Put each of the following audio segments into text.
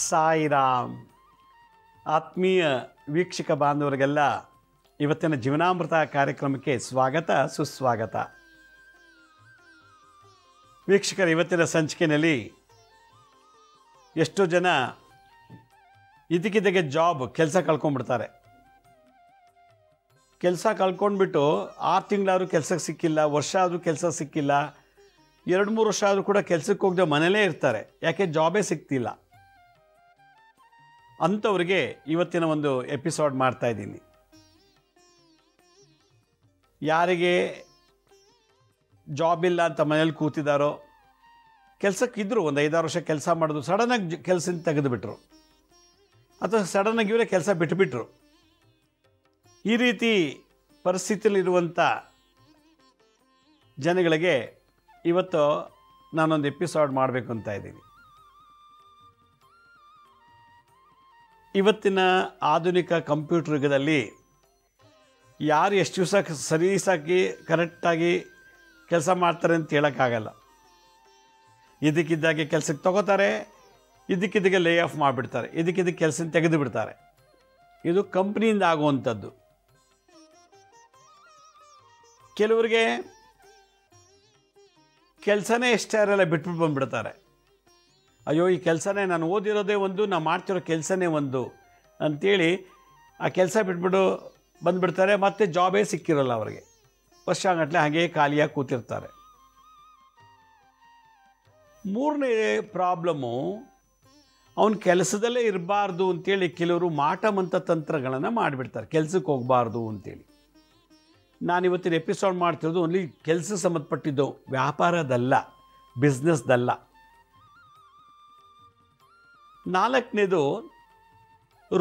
ಸಾಯಿರಾಮ್. ಆತ್ಮೀಯ ವೀಕ್ಷಕ ಬಾಂಧವರಿಗೆಲ್ಲ ಇವತ್ತಿನ ಜೀವನಾಮೃತ ಕಾರ್ಯಕ್ರಮಕ್ಕೆ ಸ್ವಾಗತ ಸುಸ್ವಾಗತ. ವೀಕ್ಷಕರ, ಇವತ್ತಿನ ಸಂಚಿಕೆಯಲ್ಲಿ ಎಷ್ಟೋ ಜನ ಇದಕ್ಕಿದ್ದಾಗೆ ಕೆಲಸ ಕಳ್ಕೊಂಡ್ಬಿಡ್ತಾರೆ. ಕೆಲಸ ಕಳ್ಕೊಂಡ್ಬಿಟ್ಟು 6 ತಿಂಗಳಾದರೂ ಕೆಲಸಕ್ಕೆ ಸಿಕ್ಕಿಲ್ಲ, ವರ್ಷ ಆದರೂ ಕೆಲಸ ಸಿಕ್ಕಿಲ್ಲ, 2-3 ವರ್ಷ ಆದರೂ ಕೂಡ ಕೆಲಸಕ್ಕೆ ಹೋಗದೆ ಮನೇಲೇ ಇರ್ತಾರೆ. ಯಾಕೆ ಜಾಬೇ ಸಿಗ್ತಿಲ್ಲ. ಅಂಥವ್ರಿಗೆ ಇವತ್ತಿನ ಒಂದು ಎಪಿಸೋಡ್ ಮಾಡ್ತಾ ಇದ್ದೀನಿ. ಯಾರಿಗೆ ಜಾಬ್ ಇಲ್ಲ ಅಂತ ಮನೇಲಿ ಕೂತಿದ್ದಾರೋ, ಕೆಲಸಕ್ಕಿದ್ರು ಒಂದು 5-6 ವರ್ಷ ಕೆಲಸ ಮಾಡೋದು, ಸಡನ್ನಾಗಿ ಕೆಲಸದಿಂದ ತೆಗೆದುಬಿಟ್ರು ಅಥವಾ ಸಡನ್ನಾಗಿ ಇವರೇ ಕೆಲಸ ಬಿಟ್ಟುಬಿಟ್ರು. ಈ ರೀತಿ ಪರಿಸ್ಥಿತಿಯಲ್ಲಿರುವಂಥ ಜನಗಳಿಗೆ ಇವತ್ತು ನಾನೊಂದು ಎಪಿಸೋಡ್ ಮಾಡಬೇಕು ಅಂತ ಇದ್ದೀನಿ. ಇವತ್ತಿನ ಆಧುನಿಕ ಕಂಪ್ಯೂಟರ್ ಯುಗದಲ್ಲಿ ಯಾರು ಎಷ್ಟು ದಿವಸ ಸರಿಸಾಗಿ ಕರೆಕ್ಟಾಗಿ ಕೆಲಸ ಮಾಡ್ತಾರೆ ಅಂತ ಹೇಳೋಕ್ಕಾಗಲ್ಲ. ಇದಕ್ಕಿದ್ದಾಗೆ ಕೆಲಸಕ್ಕೆ ತಗೋತಾರೆ, ಇದಕ್ಕಿದ್ದಾಗೆ ಲೇ ಆಫ್ ಮಾಡಿಬಿಡ್ತಾರೆ, ಇದಕ್ಕಿದ್ದಕ್ಕೆ ಕೆಲಸ ತೆಗೆದು ಬಿಡ್ತಾರೆ. ಇದು ಕಂಪ್ನಿಯಿಂದ ಆಗುವಂಥದ್ದು. ಕೆಲವರಿಗೆ ಕೆಲಸನೇ ಇಷ್ಟ ಇರಲ್ಲ, ಬಿಟ್ಬಿಟ್ಟು ಬಂದುಬಿಡ್ತಾರೆ. ಅಯ್ಯೋ, ಈ ಕೆಲಸನೇ ನಾನು ಓದಿರೋದೇ ಒಂದು, ನಾನು ಮಾಡ್ತಿರೋ ಕೆಲಸನೇ ಒಂದು ಅಂಥೇಳಿ ಆ ಕೆಲಸ ಬಿಟ್ಬಿಟ್ಟು ಬಂದುಬಿಡ್ತಾರೆ. ಮತ್ತು ಜಾಬೇ ಸಿಕ್ಕಿರಲ್ಲ ಅವರಿಗೆ. ವರ್ಷಗಟ್ಟಲೆ ಹಾಗೇ ಖಾಲಿಯಾಗಿ ಕೂತಿರ್ತಾರೆ. ಮೂರನೇ ಪ್ರಾಬ್ಲಮ್ಮು, ಅವನು ಕೆಲಸದಲ್ಲೇ ಇರಬಾರ್ದು ಅಂಥೇಳಿ ಕೆಲವರು ಮಾಟಮಂತ್ರ ತಂತ್ರಗಳನ್ನು ಮಾಡಿಬಿಡ್ತಾರೆ, ಕೆಲಸಕ್ಕೆ ಹೋಗಬಾರ್ದು ಅಂಥೇಳಿ. ನಾನಿವತ್ತಿನ ಎಪಿಸೋಡ್ ಮಾಡ್ತಿರೋದು ಓನ್ಲಿ ಕೆಲಸ ಸಂಬಂಧಪಟ್ಟಿದ್ದು, ವ್ಯಾಪಾರದಲ್ಲ, ಬಿಸ್ನೆಸ್ದಲ್ಲ. 4ನೇದು,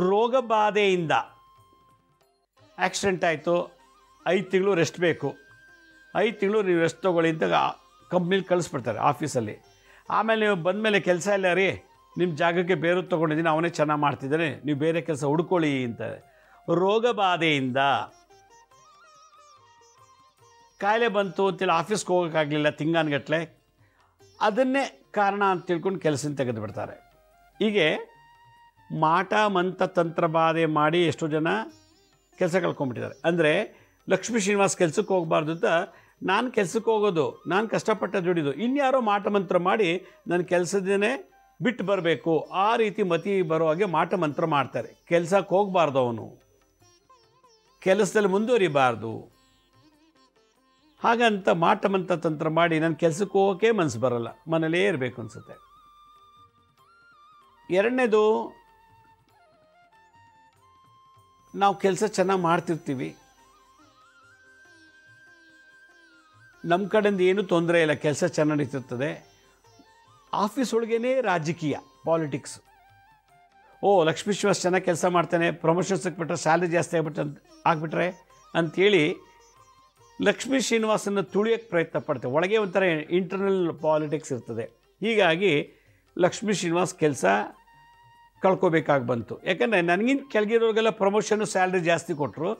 ರೋಗ ಬಾಧೆಯಿಂದ ಆಕ್ಸಿಡೆಂಟ್ ಆಯಿತು, 5 ತಿಂಗಳು ರೆಸ್ಟ್ ಬೇಕು, 5 ತಿಂಗಳು ನೀವು ರೆಸ್ಟ್ ತೊಗೊಳ್ಳಿ ಅಂತ ಕಂಪ್ನಿಲಿ ಕಳಿಸ್ಬಿಡ್ತಾರೆ ಆಫೀಸಲ್ಲಿ. ಆಮೇಲೆ ನೀವು ಬಂದಮೇಲೆ ಕೆಲಸ ಇಲ್ಲ ರೀ, ನಿಮ್ಮ ಜಾಗಕ್ಕೆ ಬೇರೆ ತೊಗೊಂಡಿದ್ದೀನಿ, ಅವನೇ ಚೆನ್ನಾಗಿ ಮಾಡ್ತಿದ್ದಾನೆ, ನೀವು ಬೇರೆ ಕೆಲಸ ಹುಡ್ಕೊಳ್ಳಿ ಅಂತ. ರೋಗ ಬಾಧೆಯಿಂದ ಕಾಯಿಲೆ ಬಂತು ಅಂತೇಳಿ ಆಫೀಸ್ಗೆ ಹೋಗೋಕ್ಕಾಗಲಿಲ್ಲ ತಿಂಗಾನ್ಗಟ್ಟಲೆ, ಅದನ್ನೇ ಕಾರಣ ಅಂತ ತಿಳ್ಕೊಂಡು ಕೆಲಸದಿಂದ ತೆಗೆದು ಬಿಡ್ತಾರೆ. ಹೀಗೆ ಮಾಟ ಮಂತ್ರ ತಂತ್ರ ಬಾಧೆ ಮಾಡಿ ಎಷ್ಟೋ ಜನ ಕೆಲಸ ಕಳ್ಕೊಂಡ್ಬಿಟ್ಟಿದ್ದಾರೆ. ಅಂದರೆ ಲಕ್ಷ್ಮೀ ಶ್ರೀನಿವಾಸ್ ಕೆಲಸಕ್ಕೆ ಹೋಗಬಾರ್ದು ಅಂತ ನಾನು ಕೆಲಸಕ್ಕೆ ಹೋಗೋದು, ನಾನು ಕಷ್ಟಪಟ್ಟ ದುಡಿದು, ಇನ್ಯಾರೋ ಮಾಟ ಮಂತ್ರ ಮಾಡಿ ನನ್ನ ಕೆಲಸದೇ ಬಿಟ್ಟು ಬರಬೇಕು, ಆ ರೀತಿ ಮತಿ ಬರೋ ಹಾಗೆ ಮಾಟ ಮಂತ್ರ ಮಾಡ್ತಾರೆ. ಕೆಲಸಕ್ಕೆ ಹೋಗಬಾರ್ದು, ಅವನು ಕೆಲಸದಲ್ಲಿ ಮುಂದುವರಿಬಾರ್ದು, ಹಾಗಂತ ಮಾಟ ಮಂತ್ರ ತಂತ್ರ ಮಾಡಿ ನನ್ನ ಕೆಲಸಕ್ಕೆ ಹೋಗೋಕ್ಕೆ ಮನಸ್ಸು ಬರೋಲ್ಲ, ಮನೇಲೇ ಇರಬೇಕು ಅನಿಸುತ್ತೆ. 2ನೇದು, ನಾವು ಕೆಲಸ ಚೆನ್ನಾಗಿ ಮಾಡ್ತಿರ್ತೀವಿ, ನಮ್ಮ ಕಡೆಯಿಂದ ಏನೂ ತೊಂದರೆ ಇಲ್ಲ, ಕೆಲಸ ಚೆನ್ನಾಗಿ ನಡೀತಿರ್ತದೆ. ಆಫೀಸ್ ಒಳಗೇ ರಾಜಕೀಯ, ಪಾಲಿಟಿಕ್ಸ್. ಲಕ್ಷ್ಮೀ ಶ್ರೀನಿವಾಸ್ ಚೆನ್ನಾಗಿ ಕೆಲಸ ಮಾಡ್ತಾನೆ, ಪ್ರಮೋಷನ್ ಸಿಕ್ಬಿಟ್ರೆ, ಸ್ಯಾಲ್ರಿ ಜಾಸ್ತಿ ಆಗಿಬಿಟ್ರೆ ಅಂಥೇಳಿ ಲಕ್ಷ್ಮೀ ಶ್ರೀನಿವಾಸನ್ನು ತುಳಿಯೋಕ್ಕೆ ಪ್ರಯತ್ನ ಪಡ್ತೇವೆ. ಒಳಗೆ ಒಂಥರ ಇಂಟರ್ನಲ್ ಪಾಲಿಟಿಕ್ಸ್ ಇರ್ತದೆ. ಹೀಗಾಗಿ ಲಕ್ಷ್ಮೀ ಶ್ರೀನಿವಾಸ್ ಕೆಲಸ ಕಳ್ಕೋಬೇಕಾಗಿ ಬಂತು. ಯಾಕಂದರೆ ನನಗಿಂತ ಕೆಳಗಿರೋರಿಗೆಲ್ಲ ಪ್ರಮೋಷನ್ನು ಸ್ಯಾಲ್ರಿ ಜಾಸ್ತಿ ಕೊಟ್ಟರು,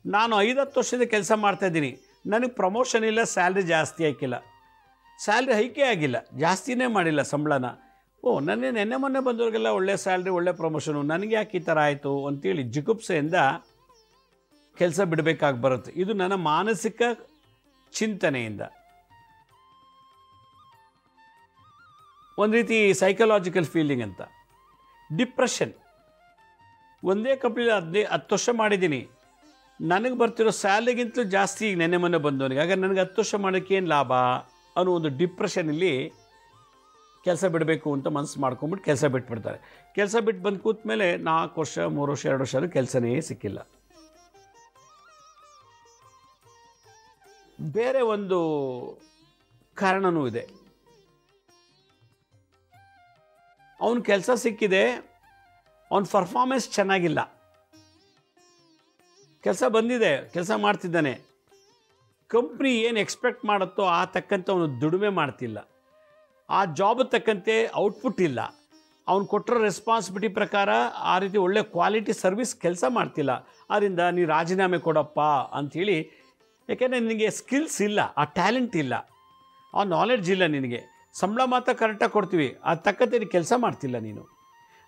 ನಾನು 5-10 ವರ್ಷದ ಕೆಲಸ ಮಾಡ್ತಾಯಿದ್ದೀನಿ, ನನಗೆ ಪ್ರಮೋಷನ್ ಇಲ್ಲ, ಸ್ಯಾಲ್ರಿ ಜಾಸ್ತಿ ಹಾಕಿಲ್ಲ, ಸ್ಯಾಲ್ರಿ ಹೈಕೇ ಆಗಿಲ್ಲ, ಜಾಸ್ತಿನೇ ಮಾಡಿಲ್ಲ ಸಂಬಳನ. ನೆನ್ನೆ ಮೊನ್ನೆ ಬಂದವ್ರಿಗೆಲ್ಲ ಒಳ್ಳೆ ಸ್ಯಾಲ್ರಿ, ಒಳ್ಳೆ ಪ್ರಮೋಷನು, ನನಗೆ ಯಾಕೆ ಈ ಥರ ಆಯಿತು ಅಂತೇಳಿ ಜಿಗುಪ್ಸೆಯಿಂದ ಕೆಲಸ ಬಿಡಬೇಕಾಗಿ ಬರುತ್ತೆ. ಇದು ನನ್ನ ಮಾನಸಿಕ ಚಿಂತನೆಯಿಂದ, ಒಂದು ರೀತಿ ಸೈಕಲಾಜಿಕಲ್ ಫೀಲಿಂಗ್ ಅಂತ. ಡಿಪ್ರೆಷನ್. ಒಂದೇ ಕಂಪ್ನಿಲಿ 10 ವರ್ಷ ಮಾಡಿದ್ದೀನಿ, ನನಗೆ ಬರ್ತಿರೋ ಸ್ಯಾಲ್ರಿಗಿಂತಲೂ ಜಾಸ್ತಿ ಈಗ ನೆನ್ನೆ ಮೊನ್ನೆ ಬಂದವನಿಗೆ, ಹಾಗಾದ್ರೆ ನನಗೆ 10 ವರ್ಷ ಮಾಡೋಕ್ಕೆ ಏನು ಲಾಭ ಅನ್ನೋ ಒಂದು ಡಿಪ್ರೆಷನಲ್ಲಿ ಕೆಲಸ ಬಿಡಬೇಕು ಅಂತ ಮನಸ್ಸು ಮಾಡ್ಕೊಂಬಿಟ್ಟು ಕೆಲಸ ಬಿಟ್ಬಿಡ್ತಾರೆ. ಕೆಲಸ ಬಿಟ್ಟು ಬಂದು ಕೂತ ಮೇಲೆ 4 ವರ್ಷ 3 ವರ್ಷ 2 ವರ್ಷ ಆದರೂ ಕೆಲಸನೇ ಸಿಕ್ಕಿಲ್ಲ. ಬೇರೆ ಒಂದು ಕಾರಣವೂ ಇದೆ. ಅವನು ಕೆಲಸ ಸಿಕ್ಕಿದೆ, ಅವನ ಪರ್ಫಾರ್ಮೆನ್ಸ್ ಚೆನ್ನಾಗಿಲ್ಲ, ಕೆಲಸ ಬಂದಿದೆ, ಕೆಲಸ ಮಾಡ್ತಿದ್ದಾನೆ, ಕಂಪ್ನಿ ಏನು ಎಕ್ಸ್ಪೆಕ್ಟ್ ಮಾಡುತ್ತೋ ಆ ತಕ್ಕಂತೆ ಅವನು ದುಡಿಮೆ ಮಾಡ್ತಿಲ್ಲ, ಆ ಜಾಬ್ ತಕ್ಕಂತೆ ಔಟ್ಪುಟ್ ಇಲ್ಲ, ಅವನು ಕೊಟ್ಟಿರೋ ರೆಸ್ಪಾನ್ಸಿಬಿಲಿಟಿ ಪ್ರಕಾರ ಆ ರೀತಿ ಒಳ್ಳೆ ಕ್ವಾಲಿಟಿ ಸರ್ವಿಸ್ ಕೆಲಸ ಮಾಡ್ತಿಲ್ಲ, ಆದ್ದರಿಂದ ನೀ ರಾಜೀನಾಮೆ ಕೊಡಪ್ಪ ಅಂಥೇಳಿ. ಯಾಕೆಂದರೆ ನಿನಗೆ ಸ್ಕಿಲ್ಸ್ ಇಲ್ಲ, ಆ ಟ್ಯಾಲೆಂಟ್ ಇಲ್ಲ, ಆ ನಾಲೆಡ್ಜ್ ಇಲ್ಲ ನಿನಗೆ, ಸಂಬಳ ಮಾತ್ರ ಕರೆಕ್ಟಾಗಿ ಕೊಡ್ತೀವಿ, ಅದು ತಕ್ಕಂತೆ ನೀನು ಕೆಲಸ ಮಾಡ್ತಿಲ್ಲ ನೀನು,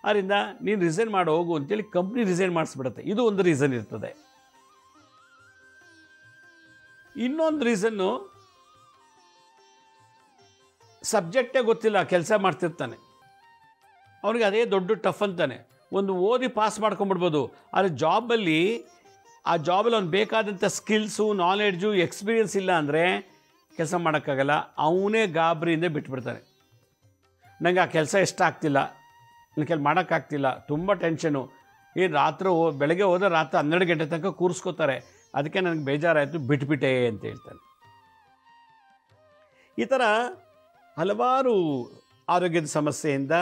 ಆದ್ದರಿಂದ ನೀನು ರಿಸೈನ್ ಮಾಡಿ ಹೋಗು ಅಂತೇಳಿ ಕಂಪ್ನಿ ರಿಸೈನ್ ಮಾಡಿಸ್ಬಿಡುತ್ತೆ. ಇದು ಒಂದು ರೀಸನ್ ಇರ್ತದೆ. ಇನ್ನೊಂದು ರೀಸನ್ನು, ಸಬ್ಜೆಕ್ಟೇ ಗೊತ್ತಿಲ್ಲ, ಕೆಲಸ ಮಾಡ್ತಿರ್ತಾನೆ, ಅವನಿಗೆ ಅದೇ ದೊಡ್ಡ ಟಫ್ ಅಂತಾನೆ. ಒಂದು ಓದಿ ಪಾಸ್ ಮಾಡ್ಕೊಂಬಿಡ್ಬೋದು, ಆದರೆ ಜಾಬಲ್ಲಿ ಆ ಜಾಬಲ್ಲಿ ಅವ್ನು ಬೇಕಾದಂಥ ಸ್ಕಿಲ್ಸು, ನಾಲೆಡ್ಜು, ಎಕ್ಸ್ಪೀರಿಯನ್ಸ್ ಇಲ್ಲ ಅಂದರೆ ಕೆಲಸ ಮಾಡೋಕ್ಕಾಗಲ್ಲ. ಅವನೇ ಗಾಬರಿಯಿಂದ ಬಿಟ್ಬಿಡ್ತಾನೆ. ನನಗೆ ಆ ಕೆಲಸ ಇಷ್ಟ ಆಗ್ತಿಲ್ಲ, ನನಗೆ ಮಾಡೋಕ್ಕಾಗ್ತಿಲ್ಲ, ತುಂಬ ಟೆನ್ಷನು, ಏನು ಬೆಳಗ್ಗೆ ಹೋದ್ರೆ ರಾತ್ರಿ 12 ಗಂಟೆ ತನಕ ಕೂರಿಸ್ಕೋತಾರೆ, ಅದಕ್ಕೆ ನನಗೆ ಬೇಜಾರಾಯಿತು, ಬಿಟ್ಬಿಟ್ಟೆ ಅಂತ ಹೇಳ್ತಾನೆ. ಈ ಥರ ಹಲವಾರು ಆರೋಗ್ಯದ ಸಮಸ್ಯೆಯಿಂದ.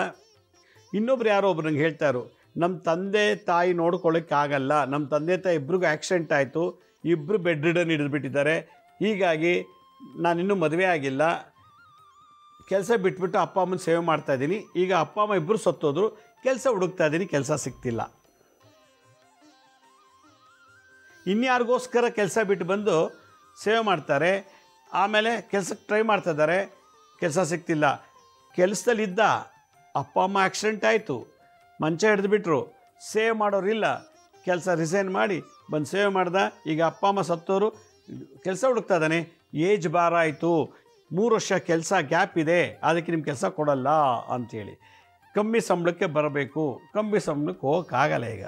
ಇನ್ನೊಬ್ರು ಯಾರೋ ಒಬ್ರು ನಂಗೆ ಹೇಳ್ತಾರೋ, ನಮ್ಮ ತಂದೆ ತಾಯಿ ನೋಡ್ಕೊಳ್ಳೋಕ್ಕಾಗಲ್ಲ, ನಮ್ಮ ತಂದೆ ತಾಯಿ ಇಬ್ರಿಗೂ ಆಕ್ಸಿಡೆಂಟ್ ಆಯಿತು, ಇಬ್ಬರು ಬೆಡ್ ರಿಡನ್ ಹಿಡಿದುಬಿಟ್ಟಿದ್ದಾರೆ, ಹೀಗಾಗಿ ನಾನಿನ್ನೂ ಮದುವೆ ಆಗಿಲ್ಲ, ಕೆಲಸ ಬಿಟ್ಬಿಟ್ಟು ಅಪ್ಪ ಅಮ್ಮನ ಸೇವೆ ಮಾಡ್ತಾಯಿದ್ದೀನಿ, ಈಗ ಅಪ್ಪ ಅಮ್ಮ ಇಬ್ಬರು ಸತ್ತೋದ್ರು, ಕೆಲಸ ಹುಡುಕ್ತಾ ಇದ್ದೀನಿ, ಕೆಲಸ ಸಿಗ್ತಿಲ್ಲ. ಇನ್ಯಾರಿಗೋಸ್ಕರ ಕೆಲಸ ಬಿಟ್ಟು ಬಂದು ಸೇವೆ ಮಾಡ್ತಾರೆ, ಆಮೇಲೆ ಕೆಲಸಕ್ಕೆ ಟ್ರೈ ಮಾಡ್ತಾಯಿದ್ದಾರೆ, ಕೆಲಸ ಸಿಗ್ತಿಲ್ಲ. ಕೆಲಸದಲ್ಲಿದ್ದ ಅಪ್ಪ ಅಮ್ಮ ಆಕ್ಸಿಡೆಂಟ್ ಆಯಿತು, ಮಂಚ ಹಿಡಿದುಬಿಟ್ರು, ಸೇವ್ ಮಾಡೋರಿಲ್ಲ, ಕೆಲಸ ರಿಸೈನ್ ಮಾಡಿ ಬಂದು ಸೇವ್ ಮಾಡ್ದ, ಈಗ ಅಪ್ಪ ಅಮ್ಮ ಸತ್ತೋರು, ಕೆಲಸ ಹುಡುಕ್ತಾ ಇದ್ದಾನೆ, ಏಜ್ ಬಾರ ಆಯಿತು, 3 ವರ್ಷ ಕೆಲಸ ಗ್ಯಾಪ್ ಇದೆ, ಅದಕ್ಕೆ ನಿಮ್ಮ ಕೆಲಸ ಕೊಡಲ್ಲ ಅಂಥೇಳಿ ಕಮ್ಮಿ ಸಂಬಳಕ್ಕೆ ಬರಬೇಕು, ಕಮ್ಮಿ ಸಂಬಳಕ್ಕೆ ಹೋಗೋಕ್ಕಾಗಲ್ಲ. ಈಗ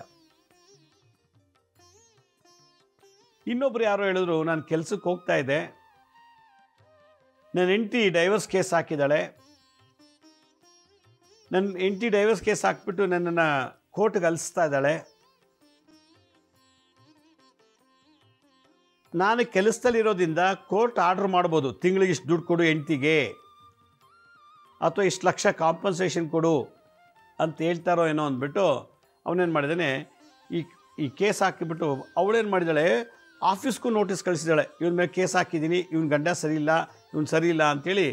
ಇನ್ನೊಬ್ರು ಯಾರೋ ಹೇಳಿದ್ರು, ನಾನು ಕೆಲಸಕ್ಕೆ ಹೋಗ್ತಾ ಇದ್ದೆ, ನನ್ನ ಹೆಂಡತಿ ಡೈವರ್ಸ್ ಕೇಸ್ ಹಾಕಿದ್ದಾಳೆ, ನನ್ನ ಹೆಂಡತಿ ಡೈವರ್ಸ್ ಕೇಸ್ ಹಾಕ್ಬಿಟ್ಟು ನನ್ನನ್ನು ಕೋರ್ಟ್ಗೆ ಅಲಿಸ್ತಾ ಇದ್ದಾಳೆ, ನಾನು ಕೆಲಸದಲ್ಲಿರೋದ್ರಿಂದ ಕೋರ್ಟ್ ಆರ್ಡ್ರ್ ಮಾಡ್ಬೋದು, ತಿಂಗಳಿಗೆ ಇಷ್ಟು ದುಡ್ಡು ಕೊಡು ಹೆಂಡ್ತಿಗೆ, ಅಥವಾ ಇಷ್ಟು ಲಕ್ಷ ಕಾಂಪನ್ಸೇಷನ್ ಕೊಡು ಅಂತ ಹೇಳ್ತಾರೋ ಏನೋ ಅಂದ್ಬಿಟ್ಟು ಅವನೇನು ಮಾಡಿದ್ದಾನೆ, ಈ ಕೇಸ್ ಹಾಕಿಬಿಟ್ಟು ಅವಳೇನು ಮಾಡಿದ್ದಾಳೆ, ಆಫೀಸ್ಗೂ ನೋಟಿಸ್ ಕಳಿಸಿದ್ದಾಳೆ, ಇವನ ಮೇಲೆ ಕೇಸ್ ಹಾಕಿದ್ದೀನಿ, ಇವನ ಗಂಡ ಸರಿಯಿಲ್ಲ, ಇವನು ಸರಿಯಿಲ್ಲ ಅಂಥೇಳಿ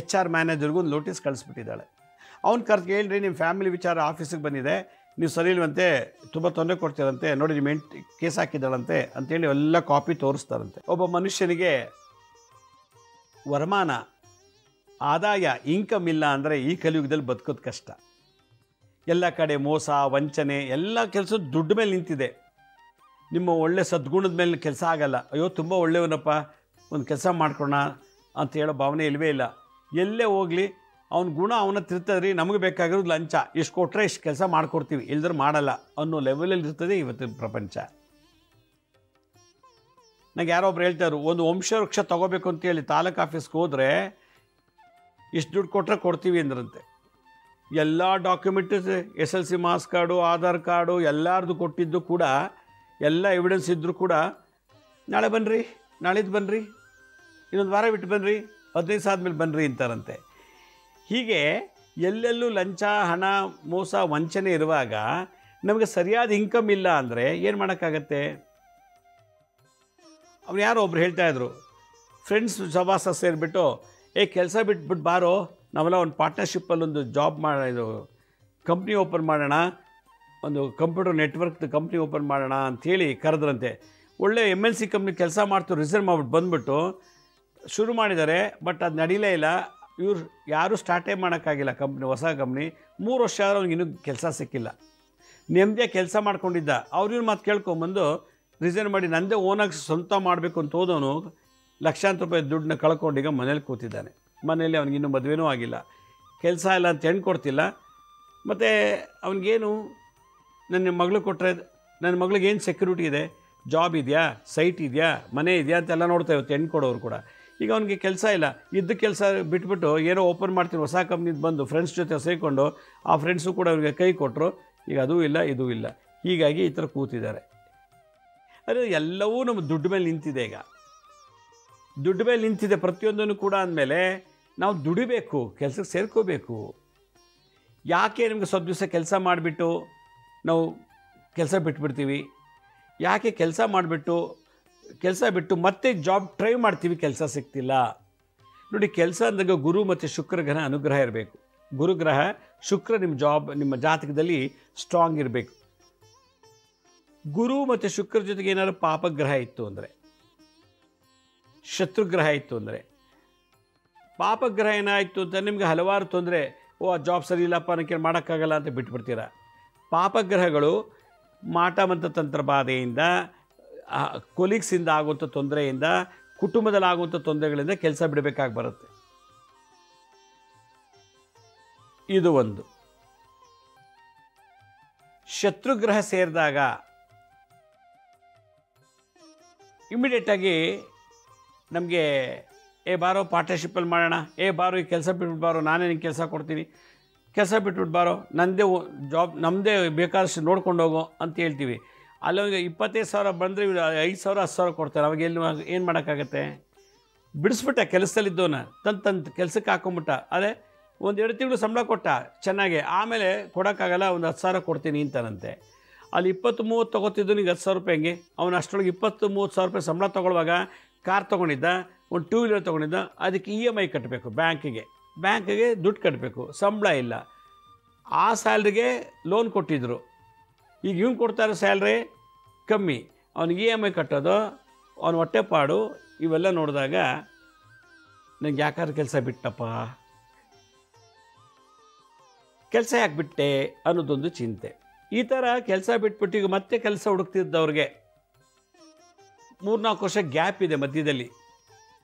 HR ಮ್ಯಾನೇಜರ್ಗೂ ಒಂದು ನೋಟಿಸ್ ಕಳಿಸ್ಬಿಟ್ಟಿದ್ದಾಳೆ. ಅವ್ನು ಕರೆದು ಹೇಳ್ರಿ, ನಿಮ್ಮ ಫ್ಯಾಮಿಲಿ ವಿಚಾರ ಆಫೀಸಿಗೆ ಬಂದಿದೆ, ನೀವು ಸರಿ ಇಲ್ವಂತೆ, ತುಂಬ ತೊಂದರೆ ಕೊಡ್ತೀರಂತೆ, ನೋಡಿ ನಿಮ್ಮ ಹೆಂಡತಿ ಕೇಸ್ ಹಾಕಿದ್ದಾಳಂತೆ ಅಂಥೇಳಿ ಎಲ್ಲ ಕಾಪಿ ತೋರಿಸ್ತಾರಂತೆ. ಒಬ್ಬ ಮನುಷ್ಯನಿಗೆ ವರಮಾನ, ಆದಾಯ, ಇನ್ಕಮ್ ಇಲ್ಲ ಅಂದರೆ ಈ ಕಲಿಯುಗದಲ್ಲಿ ಬದುಕೋದು ಕಷ್ಟ. ಎಲ್ಲ ಕಡೆ ಮೋಸ, ವಂಚನೆ, ಎಲ್ಲ ಕೆಲಸ ದುಡ್ಡು ಮೇಲೆ ನಿಂತಿದೆ. ನಿಮ್ಮ ಒಳ್ಳೆ ಸದ್ಗುಣದ ಮೇಲೆ ಕೆಲಸ ಆಗಲ್ಲ. ಅಯ್ಯೋ ತುಂಬ ಒಳ್ಳೆಯವನಪ್ಪ, ಒಂದು ಕೆಲಸ ಮಾಡ್ಕೊಳೋಣ ಅಂತ ಹೇಳೋ ಭಾವನೆ ಇಲ್ಲವೇ ಇಲ್ಲ. ಎಲ್ಲೇ ಹೋಗಲಿ ಅವನ ಗುಣ ಅವನ ತಿರ್ತದ್ರಿ, ನಮಗೆ ಬೇಕಾಗಿರೋದು ಲಂಚ, ಇಷ್ಟು ಕೊಟ್ಟರೆ ಇಷ್ಟು ಕೆಲಸ ಮಾಡಿಕೊಡ್ತೀವಿ, ಇಲ್ದ್ರೆ ಮಾಡಲ್ಲ ಅನ್ನೋ ಲೆವೆಲಲ್ಲಿ ಇರ್ತದೆ ಇವತ್ತಿನ ಪ್ರಪಂಚ. ನನಗೆ ಯಾರೋ ಒಬ್ರು ಹೇಳ್ತಾರು, ಒಂದು ವಂಶವೃಕ್ಷ ತೊಗೋಬೇಕು ಅಂತೇಳಿ ತಾಲೂಕು ಆಫೀಸ್ಗೆ ಹೋದರೆ ಇಷ್ಟು ದುಡ್ಡು ಕೊಟ್ಟರೆ ಕೊಡ್ತೀವಿ ಅಂದ್ರಂತೆ. ಎಲ್ಲ document, SLC marks card, Aadhaar card ಎಲ್ಲರದು ಕೊಟ್ಟಿದ್ದು ಕೂಡ, ಎಲ್ಲ ಎವಿಡೆನ್ಸ್ ಇದ್ದರೂ ಕೂಡ, ನಾಳೆ ಬನ್ನಿರಿ, ನಾಳಿದ್ದು ಬನ್ನಿರಿ, ಇನ್ನೊಂದು ವಾರ ಬಿಟ್ಟು ಬನ್ನಿರಿ, 15 ದಿವಸ ಆದಮೇಲೆ ಬನ್ನಿರಿ ಅಂತಾರಂತೆ. ಹೀಗೆ ಎಲ್ಲೆಲ್ಲೂ ಲಂಚ, ಹಣ, ಮೋಸ, ವಂಚನೆ ಇರುವಾಗ ನಮಗೆ ಸರಿಯಾದ ಇನ್ಕಮ್ ಇಲ್ಲ ಅಂದರೆ ಏನು ಮಾಡೋಕ್ಕಾಗತ್ತೆ? ಅವ್ನು ಯಾರೋ ಒಬ್ರು ಹೇಳ್ತಾಯಿದ್ರು, ಫ್ರೆಂಡ್ಸ್ ಸವಾಸ ಸೇರಿಬಿಟ್ಟು, ಕೆಲಸ ಬಿಟ್ಬಿಟ್ಟು ಬಾರೋ, ನಾವೆಲ್ಲ ಒಂದು ಪಾರ್ಟ್ನರ್ಶಿಪ್ಪಲ್ಲಿ ಒಂದು ಜಾಬ್ ಇದು ಕಂಪ್ನಿ ಓಪನ್ ಮಾಡೋಣ, ಒಂದು ಕಂಪ್ಯೂಟರ್ ನೆಟ್ವರ್ಕ್ದು ಕಂಪ್ನಿ ಓಪನ್ ಮಾಡೋಣ ಅಂಥೇಳಿ ಕರೆದ್ರಂತೆ. ಒಳ್ಳೆ MNC ಕಂಪ್ನಿ ಕೆಲಸ ಮಾಡ್ತು, ರಿಸೈನ್ ಮಾಡಿಬಿಟ್ಟು ಬಂದುಬಿಟ್ಟು ಶುರು ಮಾಡಿದ್ದಾರೆ. ಬಟ್ ಅದು ನಡೀಲೇ ಇಲ್ಲ. ಇವ್ರು ಯಾರೂ ಸ್ಟಾರ್ಟೇ ಮಾಡೋಕ್ಕಾಗಿಲ್ಲ ಕಂಪ್ನಿ, ಹೊಸ ಕಂಪ್ನಿ. 3 ವರ್ಷ ಆದರೂ ಅವ್ನಿಗೆ ಇನ್ನೂ ಕೆಲಸ ಸಿಕ್ಕಿಲ್ಲ. ನೆಮ್ಮದಿಯಾಗಿ ಕೆಲಸ ಮಾಡ್ಕೊಂಡಿದ್ದ. ಅವ್ರ ಮಾತು ಕೇಳ್ಕೊಂಬಂದು ರಿಸೈನ್ ಮಾಡಿ ನನ್ನದೇ ಓನಾಗಿ ಸ್ವಂತ ಮಾಡಬೇಕು ಅಂತ ಹೋದವನು ಲಕ್ಷಾಂತರ ರೂಪಾಯಿ ದುಡ್ಡನ್ನ ಕಳ್ಕೊಂಡೀಗ ಮನೇಲಿ ಕೂತಿದ್ದಾನೆ. ಮನೇಲಿ ಅವ್ನಿಗಿನ್ನೂ ಮದುವೆನೂ ಆಗಿಲ್ಲ, ಕೆಲಸ ಇಲ್ಲ ಅಂತ ಹೆಣ್ಣು ಕೊಡ್ತಿಲ್ಲ. ಮತ್ತು ಅವನಿಗೇನು, ನನ್ನ ಮಗಳು ಕೊಟ್ಟರೆ ನನ್ನ ಮಗಳಿಗೇನು ಸೆಕ್ಯೂರಿಟಿ ಇದೆ, ಜಾಬ್ ಇದೆಯಾ, ಸೈಟ್ ಇದೆಯಾ, ಮನೆ ಇದೆಯಾ ಅಂತೆಲ್ಲ ನೋಡ್ತಾ ಇರುತ್ತೆ ಹೆಣ್ಣು ಕೊಡೋರು ಕೂಡ. ಈಗ ಅವನಿಗೆ ಕೆಲಸ ಇಲ್ಲ, ಇದ್ದ ಕೆಲಸ ಬಿಟ್ಬಿಟ್ಟು ಏನೋ ಓಪನ್ ಮಾಡ್ತೀನಿ ಹೊಸ ಕಂಪ್ನಿದು ಬಂದು ಫ್ರೆಂಡ್ಸ್ ಜೊತೆ ಸೇರಿಕೊಂಡು ಆ ಫ್ರೆಂಡ್ಸು ಕೂಡ ಅವ್ರಿಗೆ ಕೈ ಕೊಟ್ಟರು. ಈಗ ಅದೂ ಇಲ್ಲ, ಇದೂ ಇಲ್ಲ. ಹೀಗಾಗಿ ಈ ಥರ ಕೂತಿದ್ದಾರೆ. ಅದೇ ಎಲ್ಲವೂ ನಮ್ಮ ದುಡ್ಡು ಮೇಲೆ ನಿಂತಿದೆ. ಈಗ ದುಡ್ಡು ಮೇಲೆ ನಿಂತಿದೆ ಪ್ರತಿಯೊಂದನ್ನು ಕೂಡ. ಅಂದಮೇಲೆ ನಾವು ದುಡಿಬೇಕು, ಕೆಲಸಕ್ಕೆ ಸೇರ್ಕೋಬೇಕು. ಯಾಕೆ ನಿಮಗೆ ಸ್ವಲ್ಪ ದಿವಸ ಕೆಲಸ ಮಾಡಿಬಿಟ್ಟು ನಾವು ಕೆಲಸ ಬಿಟ್ಬಿಡ್ತೀವಿ? ಯಾಕೆ ಕೆಲಸ ಬಿಟ್ಟು ಮತ್ತೆ ಜಾಬ್ ಟ್ರೈ ಮಾಡ್ತೀವಿ, ಕೆಲಸ ಸಿಗ್ತಿಲ್ಲ? ನೋಡಿ, ಕೆಲಸ ಅಂದಾಗ ಗುರು ಮತ್ತು ಶುಕ್ರ ಗ್ರಹ ಅನುಗ್ರಹ ಇರಬೇಕು. ಗುರುಗ್ರಹ, ಶುಕ್ರ ನಿಮ್ಮ ಜಾತಕದಲ್ಲಿ ಸ್ಟ್ರಾಂಗ್ ಇರಬೇಕು. ಗುರು ಮತ್ತು ಶುಕ್ರ ಜೊತೆಗೆ ಏನಾದ್ರು ಪಾಪಗ್ರಹ ಇತ್ತು ಅಂದರೆ, ಶತ್ರುಗ್ರಹ ಇತ್ತು ಅಂದರೆ, ಪಾಪಗ್ರಹ ಏನಾಯಿತು ಅಂತ ನಿಮಗೆ ಹಲವಾರು ತೊಂದರೆ. ಆ ಜಾಬ್ ಸರಿ ಇಲ್ಲಪ್ಪ, ನನಗೆ ಮಾಡೋಕ್ಕಾಗಲ್ಲ ಅಂತ ಬಿಟ್ಬಿಡ್ತೀರಾ. ಪಾಪಗ್ರಹಗಳು ಮಾಟ ಮಂತ್ರ ತಂತ್ರ ಬಾಧೆಯಿಂದ, ಕೊಲೀಗ್ಸಿಂದ ಆಗುವಂಥ ತೊಂದರೆಯಿಂದ, ಕುಟುಂಬದಲ್ಲಿ ಆಗುವಂಥ ತೊಂದರೆಗಳಿಂದ ಕೆಲಸ ಬಿಡಬೇಕಾಗಿ ಬರುತ್ತೆ. ಇದು ಒಂದು. ಶತ್ರುಗ್ರಹ ಸೇರಿದಾಗ ಇಮಿಡಿಯೇಟಾಗಿ ನಮಗೆ ಬಾರೋ ಪಾರ್ಟ್ನರ್ಶಿಪ್ಪಲ್ಲಿ ಮಾಡೋಣ, ಬಾರೋ ಈ ಕೆಲಸ ಬಿಟ್ಬಿಟ್ಟು ಬಾರೋ, ನಾನೇ ನಿಂಗೆ ಕೆಲಸ ಕೊಡ್ತೀನಿ, ಕೆಲಸ ಬಿಟ್ಬಿಟ್ಟು ಬಾರೋ, ನನ್ನದೇ ಜಾಬ್ ನಮ್ಮದೇ ಬೇಕಾದಷ್ಟು ನೋಡ್ಕೊಂಡು ಹೋಗೋ ಅಂತ ಹೇಳ್ತೀವಿ. ಅಲ್ಲೊಂದು 25,000 ಬಂದರೆ 5,000 10,000 ಕೊಡ್ತಾರೆ. ಅವಾಗ ಏನು ಮಾಡೋಕ್ಕಾಗತ್ತೆ? ಬಿಡಿಸ್ಬಿಟ್ಟ ಕೆಲಸದಲ್ಲಿದ್ದವನ್ನ ತಂದು ಕೆಲಸಕ್ಕೆ ಹಾಕೊಂಬಿಟ್ಟ. ಅದೇ 1-2 ತಿಂಗಳು ಸಂಬಳ ಕೊಟ್ಟ ಚೆನ್ನಾಗೆ, ಆಮೇಲೆ ಕೊಡೋಕ್ಕಾಗಲ್ಲ, ಒಂದು 10,000 ಕೊಡ್ತೀನಿ ಅಂತಾನಂತೆ. ಅಲ್ಲಿ 20-30 ತೊಗೋತಿದ್ದು ನಿಂಗೆ 10,000 ರೂಪಾಯಿ ಹೆಂಗೆ? ಅವನು ಅಷ್ಟರೊಳಗೆ 20-30,000 ರೂಪಾಯಿ ಸಂಬಳ ತೊಗೊಳ್ಳುವಾಗ ಕಾರ್ ತೊಗೊಂಡಿದ್ದ, ಒಂದು 2 ವೀಲರ್ ತೊಗೊಂಡಿದ್ದ, ಅದಕ್ಕೆ EMI ಕಟ್ಟಬೇಕು, ಬ್ಯಾಂಕಿಗೆ ದುಡ್ಡು ಕಟ್ಟಬೇಕು, ಸಂಬಳ ಇಲ್ಲ. ಆ ಸ್ಯಾಲ್ರಿಗೆ ಲೋನ್ ಕೊಟ್ಟಿದ್ದರು. ಈಗ ಇವ್ನು ಕೊಡ್ತಾರೆ ಸ್ಯಾಲ್ರಿ ಕಮ್ಮಿ, ಅವ್ನಿಗೆ EMI ಕಟ್ಟೋದು, ಅವನ ಹೊಟ್ಟೆಪಾಡು ಇವೆಲ್ಲ ನೋಡಿದಾಗ ನನಗೆ ಯಾಕಾದ್ರೆ ಕೆಲಸ ಬಿಟ್ಟಪ್ಪ, ಕೆಲಸ ಯಾಕೆ ಬಿಟ್ಟೆ ಅನ್ನೋದೊಂದು ಚಿಂತೆ. ಈ ಥರ ಕೆಲಸ ಬಿಟ್ಬಿಟ್ಟು ಈಗ ಮತ್ತೆ ಕೆಲಸ ಹುಡುಕ್ತಿದ್ದವ್ರಿಗೆ 3-4 ವರ್ಷ ಗ್ಯಾಪ್ ಇದೆ ಮಧ್ಯದಲ್ಲಿ.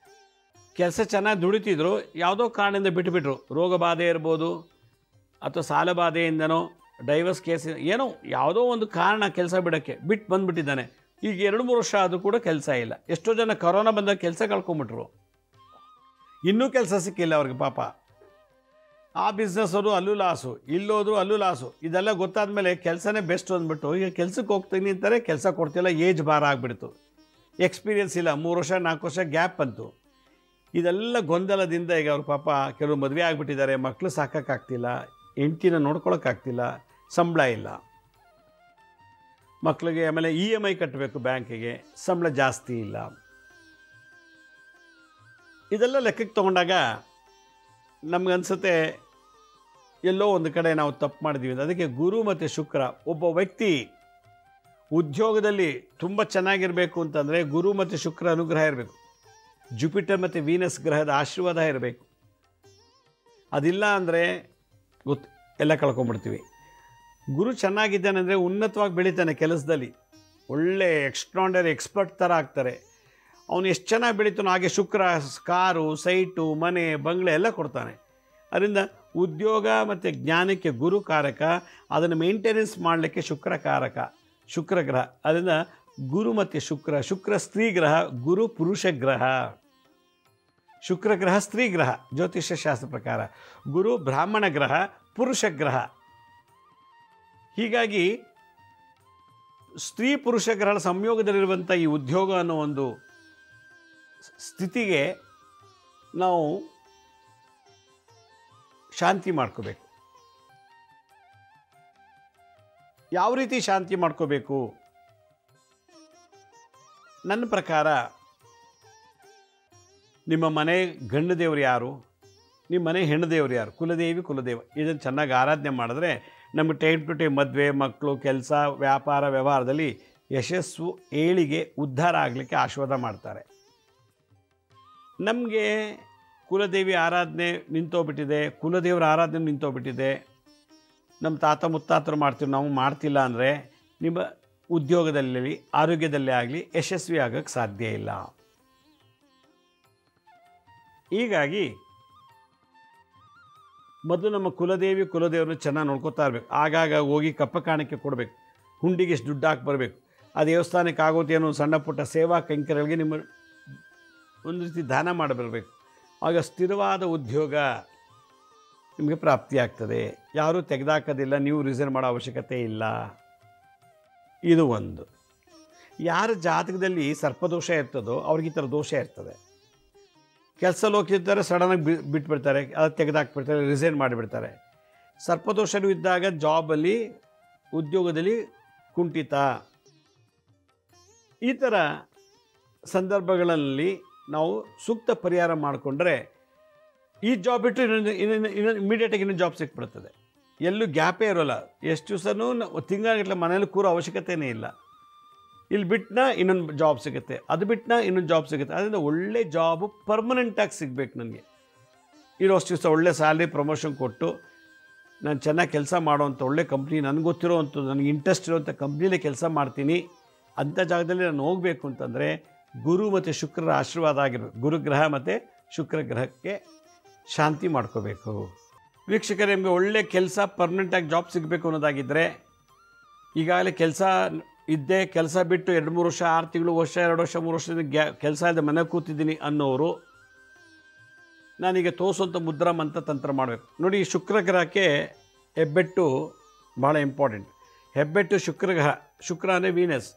ಕೆಲಸ ಚೆನ್ನಾಗಿ ದುಡಿತಿದ್ರು, ಯಾವುದೋ ಕಾರಣದಿಂದ ಬಿಟ್ಟುಬಿಟ್ರು. ರೋಗ ಬಾಧೆ ಇರ್ಬೋದು, ಅಥವಾ ಸಾಲ ಬಾಧೆಯಿಂದನೋ, ಡೈವರ್ಸ್ ಕೇಸ್, ಏನೋ ಯಾವುದೋ ಒಂದು ಕಾರಣ ಕೆಲಸ ಬಿಡೋಕ್ಕೆ ಬಿಟ್ಟು ಬಂದುಬಿಟ್ಟಿದ್ದಾನೆ. ಈಗ 2-3 ವರ್ಷ ಆದರೂ ಕೂಡ ಕೆಲಸ ಇಲ್ಲ. ಎಷ್ಟೋ ಜನ ಕೊರೋನಾ ಬಂದಾಗ ಕೆಲಸ ಕಳ್ಕೊಂಬಿಟ್ರು, ಇನ್ನೂ ಕೆಲಸ ಸಿಕ್ಕಿಲ್ಲ ಅವ್ರಿಗೆ ಪಾಪ. ಆ ಬಿಸ್ನೆಸ್ ಅವರು ಅಲ್ಲೂ ಲಾಸು, ಇಲ್ಲೋದ್ರು ಅಲ್ಲೂ ಲಾಸು. ಇದೆಲ್ಲ ಗೊತ್ತಾದ ಮೇಲೆ ಕೆಲಸನೇ ಬೆಸ್ಟ್ ಅಂದ್ಬಿಟ್ಟು ಈಗ ಕೆಲಸಕ್ಕೆ ಹೋಗ್ತೀನಿ ಅಂತಾರೆ, ಕೆಲಸ ಕೊಡ್ತಿಲ್ಲ, ಏಜ್ ಭಾರ ಆಗಿಬಿಡ್ತು, ಎಕ್ಸ್ಪೀರಿಯೆನ್ಸ್ ಇಲ್ಲ, 3 ವರ್ಷ 4 ವರ್ಷ ಗ್ಯಾಪ್ ಬಂತು. ಇದೆಲ್ಲ ಗೊಂದಲದಿಂದ ಈಗ ಅವ್ರ ಪಾಪ ಕೆಲವರು ಮದುವೆ ಆಗಿಬಿಟ್ಟಿದ್ದಾರೆ, ಮಕ್ಕಳು ಸಾಕೋಕ್ಕಾಗ್ತಿಲ್ಲ, ಹೆಂಡ್ತಿನ ನೋಡ್ಕೊಳಕ್ಕಾಗ್ತಿಲ್ಲ, ಸಂಬಳ ಇಲ್ಲ, ಮಕ್ಕಳಿಗೆ ಆಮೇಲೆ EMI ಕಟ್ಟಬೇಕು ಬ್ಯಾಂಕಿಗೆ, ಸಂಬಳ ಜಾಸ್ತಿ ಇಲ್ಲ. ಇದೆಲ್ಲ ಲೆಕ್ಕಕ್ಕೆ ತೊಗೊಂಡಾಗ ನಮಗನ್ಸುತ್ತೆ ಎಲ್ಲೋ ಒಂದು ಕಡೆ ನಾವು ತಪ್ಪು ಮಾಡಿದ್ದೀವಿ. ಅದಕ್ಕೆ ಗುರು ಮತ್ತು ಶುಕ್ರ, ಒಬ್ಬ ವ್ಯಕ್ತಿ ಉದ್ಯೋಗದಲ್ಲಿ ತುಂಬ ಚೆನ್ನಾಗಿರಬೇಕು ಅಂತಂದರೆ ಗುರು ಮತ್ತು ಶುಕ್ರ ಅನುಗ್ರಹ ಇರಬೇಕು, ಜುಪಿಟರ್ ಮತ್ತು ವೀನಸ್ ಗ್ರಹದ ಆಶೀರ್ವಾದ ಇರಬೇಕು. ಅದಿಲ್ಲ ಅಂದರೆ ಎಲ್ಲ ಕಳ್ಕೊಂಡ್ಬಿಡ್ತೀವಿ. ಗುರು ಚೆನ್ನಾಗಿದ್ದಾನೆ ಅಂದರೆ ಉನ್ನತವಾಗಿ ಬೆಳೀತಾನೆ ಕೆಲಸದಲ್ಲಿ, ಒಳ್ಳೆ ಎಕ್ಸ್ಟ್ರಾಂಡರಿ ಎಕ್ಸ್ಪರ್ಟ್ ಥರ ಆಗ್ತಾರೆ. ಅವನು ಎಷ್ಟು ಚೆನ್ನಾಗಿ ಬೆಳೀತಾನೋ ಹಾಗೆ ಶುಕ್ರ ಕಾರು, ಸೈಟು, ಮನೆ, ಬಂಗ್ಲೆ ಎಲ್ಲ ಕೊಡ್ತಾನೆ. ಅದರಿಂದ ಉದ್ಯೋಗ ಮತ್ತು ಜ್ಞಾನಕ್ಕೆ ಗುರು ಕಾರಕ, ಅದನ್ನು ಮೇಂಟೆನೆನ್ಸ್ ಮಾಡಲಿಕ್ಕೆ ಶುಕ್ರ ಕಾರಕ, ಶುಕ್ರ ಗ್ರಹ. ಅದರಿಂದ ಗುರು ಮತ್ತು ಶುಕ್ರ ಸ್ತ್ರೀ ಗ್ರಹ, ಗುರು ಪುರುಷ ಗ್ರಹ. ಶುಕ್ರ ಗ್ರಹ ಸ್ತ್ರೀ ಗ್ರಹ ಜ್ಯೋತಿಷ್ಯ ಶಾಸ್ತ್ರ ಪ್ರಕಾರ, ಗುರು ಬ್ರಾಹ್ಮಣ ಗ್ರಹ, ಪುರುಷ ಗ್ರಹ. ಹೀಗಾಗಿ ಸ್ತ್ರೀ ಪುರುಷ ಗ್ರಹಗಳ ಸಂಯೋಗದಲ್ಲಿರುವಂಥ ಈ ಉದ್ಯೋಗ ಅನ್ನೋ ಒಂದು ಸ್ಥಿತಿಗೆ ನಾವು ಶಾಂತಿ ಮಾಡ್ಕೋಬೇಕು. ಯಾವ ರೀತಿ ಶಾಂತಿ ಮಾಡ್ಕೋಬೇಕು? ನನ್ನ ಪ್ರಕಾರ ನಿಮ್ಮ ಮನೆ ಗಂಡು ದೇವರು ಯಾರು, ನಿಮ್ಮ ಮನೆ ಹೆಣ್ಣು ದೇವರು ಯಾರು, ಕುಲದೇವಿ ಕುಲದೇವ, ಇದನ್ನು ಚೆನ್ನಾಗಿ ಆರಾಧನೆ ಮಾಡಿದ್ರೆ ನಮಗೆ ಟೈಮ್ ಟು ಟೈಮ್ ಮದುವೆ, ಮಕ್ಕಳು, ಕೆಲಸ, ವ್ಯಾಪಾರ, ವ್ಯವಹಾರದಲ್ಲಿ ಯಶಸ್ಸು, ಏಳಿಗೆ, ಉದ್ಧಾರ ಆಗಲಿಕ್ಕೆ ಆಶೀರ್ವಾದ ಮಾಡ್ತಾರೆ. ನಮಗೆ ಕುಲದೇವಿ ಆರಾಧನೆ ನಿಂತೋಗ್ಬಿಟ್ಟಿದೆ, ಕುಲದೇವರ ಆರಾಧನೆ ನಿಂತೋಗ್ಬಿಟ್ಟಿದೆ, ನಮ್ಮ ತಾತ ಮುತ್ತಾತರು ಮಾಡ್ತೀವಿ, ನಾವು ಮಾಡ್ತಿಲ್ಲ ಅಂದರೆ ನಿಮ್ಮ ಉದ್ಯೋಗದಲ್ಲಿ, ಆರೋಗ್ಯದಲ್ಲೇ ಆಗಲಿ ಯಶಸ್ವಿ ಆಗೋಕ್ಕೆ ಸಾಧ್ಯ ಇಲ್ಲ. ಹೀಗಾಗಿ ಮೊದಲು ನಮ್ಮ ಕುಲದೇವ್ರನ್ನ ಚೆನ್ನಾಗಿ ನೋಡ್ಕೋತಾ ಇರಬೇಕು. ಆಗಾಗ ಹೋಗಿ ಕಪ್ಪ ಕಾಣಿಕೆ ಕೊಡಬೇಕು, ಹುಂಡಿಗೆ ಇಷ್ಟು ದುಡ್ಡು ಹಾಕಿ ಬರಬೇಕು. ಆ ದೇವಸ್ಥಾನಕ್ಕೆ ಆಗೋತೇನೋ ಸಣ್ಣ ಪುಟ್ಟ ಸೇವಾ ಕೈಂಕರ್ಯಗಳಿಗೆ ನಿಮ್ಮ ಒಂದು ರೀತಿ ದಾನ ಮಾಡಬರಬೇಕು. ಆಗ ಸ್ಥಿರವಾದ ಉದ್ಯೋಗ ನಿಮಗೆ ಪ್ರಾಪ್ತಿಯಾಗ್ತದೆ. ಯಾರೂ ತೆಗೆದಾಕೋದಿಲ್ಲ, ನೀವು ರಿಸೈನ್ ಮಾಡೋ ಅವಶ್ಯಕತೆ ಇಲ್ಲ. ಇದು ಒಂದು. ಯಾರ ಜಾತಕದಲ್ಲಿ ಸರ್ಪದೋಷ ಇರ್ತದೋ ಅವ್ರಿಗೆ ಈ ಥರ ದೋಷ ಇರ್ತದೆ. ಕೆಲಸದಲ್ಲಿ ಹೋಗ್ತಿರ್ತಾರೆ, ಸಡನ್ನಾಗಿ ಬಿಟ್ಬಿಡ್ತಾರೆ, ಅದು ತೆಗೆದಾಕ್ಬಿಡ್ತಾರೆ, ರಿಸೈನ್ ಮಾಡಿಬಿಡ್ತಾರೆ. ಸರ್ಪದೋಷನೂ ಇದ್ದಾಗ ಜಾಬಲ್ಲಿ, ಉದ್ಯೋಗದಲ್ಲಿ ಕುಂಠಿತ. ಈ ಥರ ಸಂದರ್ಭಗಳಲ್ಲಿ ನಾವು ಸೂಕ್ತ ಪರಿಹಾರ ಮಾಡಿಕೊಂಡ್ರೆ ಈ ಜಾಬ್ ಬಿಟ್ಟು ಇನ್ನೊಂದು ಇಮಿಡಿಯೇಟಾಗಿ ಇನ್ನೊಂದು ಜಾಬ್ ಸಿಕ್ಬಿಡ್ತದೆ. ಎಲ್ಲೂ ಗ್ಯಾಪೇ ಇರೋಲ್ಲ. ಎಷ್ಟು ದಿವಸನೂ ತಿಂಗಳಗಟ್ಟಲೆ ಮನೇಲಿ ಕೂರೋ ಅವಶ್ಯಕತೆಯೇ ಇಲ್ಲ. ಇಲ್ಲಿ ಬಿಟ್ಟನ ಇನ್ನೊಂದು ಜಾಬ್ ಸಿಗುತ್ತೆ, ಅದು ಬಿಟ್ಟನ ಇನ್ನೊಂದು ಜಾಬ್ ಸಿಗುತ್ತೆ. ಅದರಿಂದ ಒಳ್ಳೆ ಜಾಬು ಪರ್ಮನೆಂಟಾಗಿ ಸಿಗಬೇಕು. ನನಗೆ ಇರೋಷ್ಟು ದಿವಸ ಒಳ್ಳೆ ಸ್ಯಾಲ್ರಿ, ಪ್ರಮೋಷನ್ ಕೊಟ್ಟು ನಾನು ಚೆನ್ನಾಗಿ ಕೆಲಸ ಮಾಡೋವಂಥ ಒಳ್ಳೆ ಕಂಪ್ನಿ, ನನಗೆ ಗೊತ್ತಿರೋವಂಥದ್ದು, ನನಗೆ ಇಂಟ್ರೆಸ್ಟ್ ಇರೋವಂಥ ಕಂಪ್ನಿಲೇ ಕೆಲಸ ಮಾಡ್ತೀನಿ ಅಂಥ ಜಾಗದಲ್ಲಿ ನಾನು ಹೋಗಬೇಕು ಅಂತಂದರೆ ಗುರು ಮತ್ತು ಶುಕ್ರರ ಆಶೀರ್ವಾದ ಆಗಿರಬೇಕು. ಗುರುಗ್ರಹ ಮತ್ತು ಶುಕ್ರ ಗ್ರಹಕ್ಕೆ ಶಾಂತಿ ಮಾಡ್ಕೋಬೇಕು. ವೀಕ್ಷಕರೇ, ನಿಮಗೆ ಒಳ್ಳೆ ಕೆಲಸ, ಪರ್ಮನೆಂಟಾಗಿ ಜಾಬ್ ಸಿಗಬೇಕು ಅನ್ನೋದಾಗಿದ್ದರೆ, ಈಗಾಗಲೇ ಕೆಲಸ ಇದ್ದೇ ಕೆಲಸ ಬಿಟ್ಟು 2-3 ವರ್ಷ, 6 ತಿಂಗಳು, ವರ್ಷ, 2 ವರ್ಷ, 3 ವರ್ಷದಿಂದ ಕೆಲಸ ಇಲ್ಲದೆ ಮನೆ ಕೂತಿದ್ದೀನಿ ಅನ್ನೋರು ನಾನೀಗ ತೋರಿಸುವಂಥ ಮುದ್ರಾ ಮಂತ್ರ ತಂತ್ರ ಮಾಡಬೇಕು. ನೋಡಿ, ಶುಕ್ರ ಗ್ರಹಕ್ಕೆ ಹೆಬ್ಬೆಟ್ಟು ಭಾಳ ಇಂಪಾರ್ಟೆಂಟ್. ಹೆಬ್ಬೆಟ್ಟು ಶುಕ್ರ ಗ್ರಹ, ಶುಕ್ರ ಅಂದರೆ ವೀನಸ್,